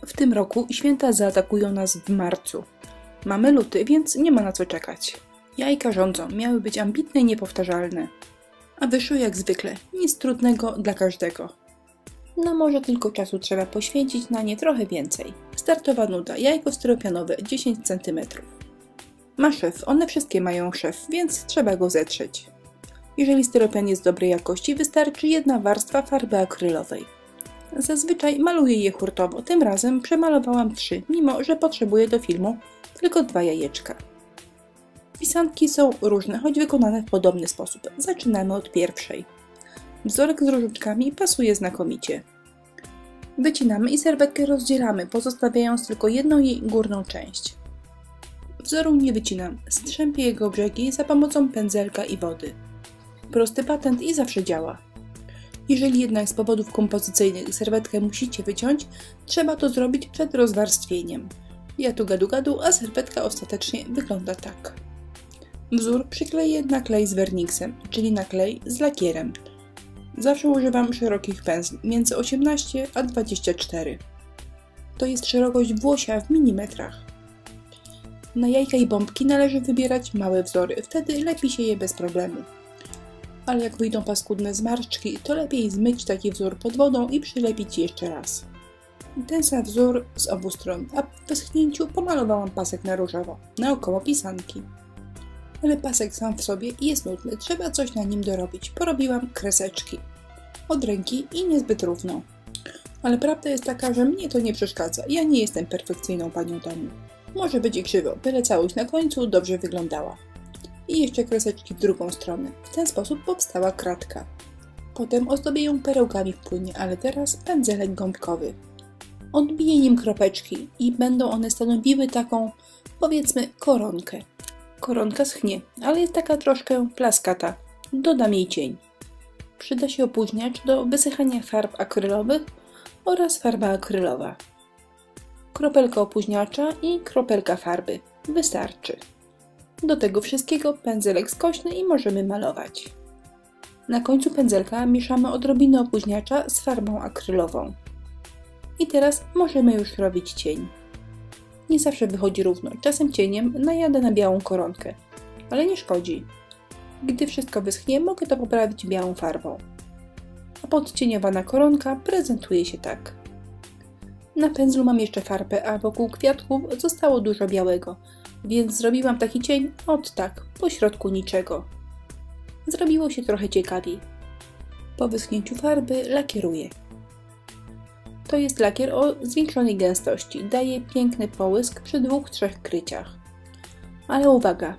W tym roku święta zaatakują nas w marcu. Mamy luty, więc nie ma na co czekać. Jajka rządzą, miały być ambitne i niepowtarzalne. A wyszły jak zwykle, nic trudnego dla każdego. No może tylko czasu trzeba poświęcić na nie trochę więcej. Startowa nuda, jajko styropianowe 10 cm. Ma szef, one wszystkie mają szef, więc trzeba go zetrzeć. Jeżeli styropian jest dobrej jakości, wystarczy jedna warstwa farby akrylowej. Zazwyczaj maluję je hurtowo, tym razem przemalowałam 3, mimo że potrzebuję do filmu tylko 2 jajeczka. Pisanki są różne, choć wykonane w podobny sposób. Zaczynamy od pierwszej. Wzorek z różyczkami pasuje znakomicie. Wycinamy i serwetkę rozdzielamy, pozostawiając tylko jedną jej górną część. Wzoru nie wycinam, strzępię jego brzegi za pomocą pędzelka i wody. Prosty patent i zawsze działa. Jeżeli jednak z powodów kompozycyjnych serwetkę musicie wyciąć, trzeba to zrobić przed rozwarstwieniem. Ja tu gadu, a serwetka ostatecznie wygląda tak. Wzór przykleję na klej z werniksem, czyli na klej z lakierem. Zawsze używam szerokich pędzli, między 18 a 24. To jest szerokość włosia w milimetrach. Na jajka i bombki należy wybierać małe wzory, wtedy lepi się je bez problemu. Ale jak wyjdą paskudne zmarszczki, to lepiej zmyć taki wzór pod wodą i przylepić jeszcze raz. Ten sam wzór z obu stron, a po wyschnięciu pomalowałam pasek na różowo, naokoło pisanki. Ale pasek sam w sobie jest nudny, trzeba coś na nim dorobić. Porobiłam kreseczki. Od ręki i niezbyt równo. Ale prawda jest taka, że mnie to nie przeszkadza. Ja nie jestem perfekcyjną panią domu. Może być i krzywo, byle całość na końcu dobrze wyglądała. I jeszcze kreseczki w drugą stronę. W ten sposób powstała kratka. Potem ozdobię ją perełkami w płynie, ale teraz pędzelek gąbkowy. Odbiję nim kropeczki i będą one stanowiły taką, powiedzmy, koronkę. Koronka schnie, ale jest taka troszkę plaskata. Dodam jej cień. Przyda się opóźniacz do wysychania farb akrylowych oraz farba akrylowa. Kropelka opóźniacza i kropelka farby. Wystarczy. Do tego wszystkiego pędzelek skośny i możemy malować. Na końcu pędzelka mieszamy odrobinę opóźniacza z farbą akrylową. I teraz możemy już robić cień. Nie zawsze wychodzi równo, czasem cieniem najadę na białą koronkę, ale nie szkodzi. Gdy wszystko wyschnie, mogę to poprawić białą farbą. A podcieniowana koronka prezentuje się tak. Na pędzlu mam jeszcze farbę, a wokół kwiatków zostało dużo białego, więc zrobiłam taki cień od tak, po środku niczego. Zrobiło się trochę ciekawiej. Po wyschnięciu farby lakieruję. To jest lakier o zwiększonej gęstości, daje piękny połysk przy 2-3 kryciach. Ale uwaga,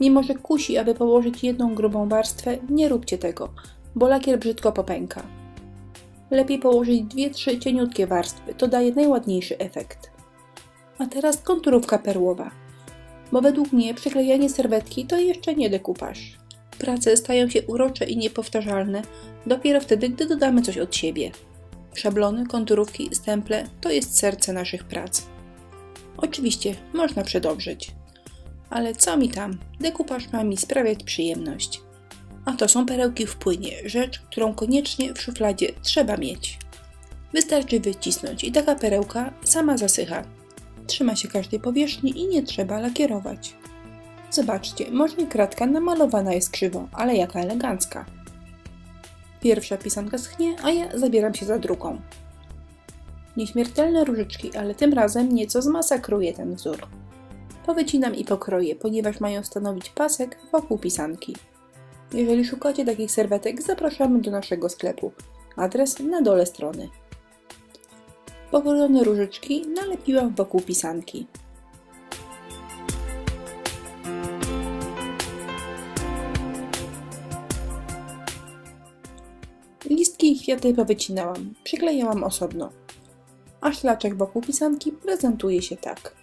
mimo że kusi, aby położyć jedną grubą warstwę, nie róbcie tego, bo lakier brzydko popęka. Lepiej położyć 2-3 cieniutkie warstwy, to daje najładniejszy efekt. A teraz konturówka perłowa, bo według mnie przyklejanie serwetki to jeszcze nie dekupaż. Prace stają się urocze i niepowtarzalne dopiero wtedy, gdy dodamy coś od siebie. Szablony, konturówki, stemple to jest serce naszych prac. Oczywiście można przedobrzyć, ale co mi tam, dekupaż ma mi sprawiać przyjemność. A to są perełki w płynie, rzecz, którą koniecznie w szufladzie trzeba mieć. Wystarczy wycisnąć i taka perełka sama zasycha. Trzyma się każdej powierzchni i nie trzeba lakierować. Zobaczcie, może i kratka namalowana jest krzywo, ale jaka elegancka. Pierwsza pisanka schnie, a ja zabieram się za drugą. Nieśmiertelne różyczki, ale tym razem nieco zmasakruję ten wzór. Powycinam i pokroję, ponieważ mają stanowić pasek wokół pisanki. Jeżeli szukacie takich serwetek, zapraszamy do naszego sklepu. Adres na dole strony. Pokrojone różyczki nalepiłam wokół pisanki. Listki i kwiaty powycinałam, przyklejałam osobno. A szlaczek wokół pisanki prezentuje się tak.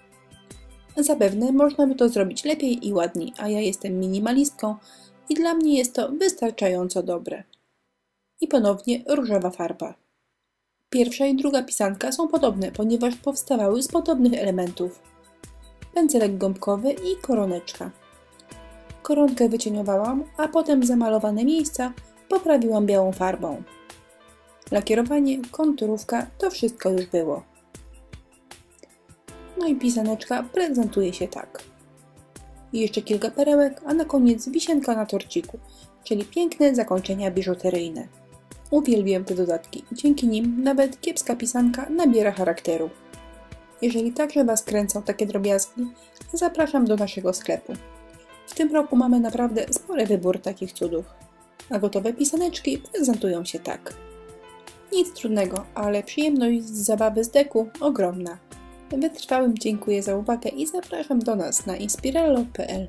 Zapewne można by to zrobić lepiej i ładniej, a ja jestem minimalistką i dla mnie jest to wystarczająco dobre. I ponownie różowa farba. Pierwsza i druga pisanka są podobne, ponieważ powstawały z podobnych elementów. Pędzelek gąbkowy i koroneczka. Koronkę wycieniowałam, a potem zamalowane miejsca poprawiłam białą farbą. Lakierowanie, konturówka, to wszystko już było. No i pisaneczka prezentuje się tak. I jeszcze kilka perełek, a na koniec wisienka na torciku, czyli piękne zakończenia biżuteryjne. Uwielbiam te dodatki, dzięki nim nawet kiepska pisanka nabiera charakteru. Jeżeli także Was kręcą takie drobiazgi, zapraszam do naszego sklepu. W tym roku mamy naprawdę spory wybór takich cudów, a gotowe pisaneczki prezentują się tak. Nic trudnego, ale przyjemność z zabawy z deku ogromna. Wytrwałym dziękuję za uwagę i zapraszam do nas na inspirello.pl.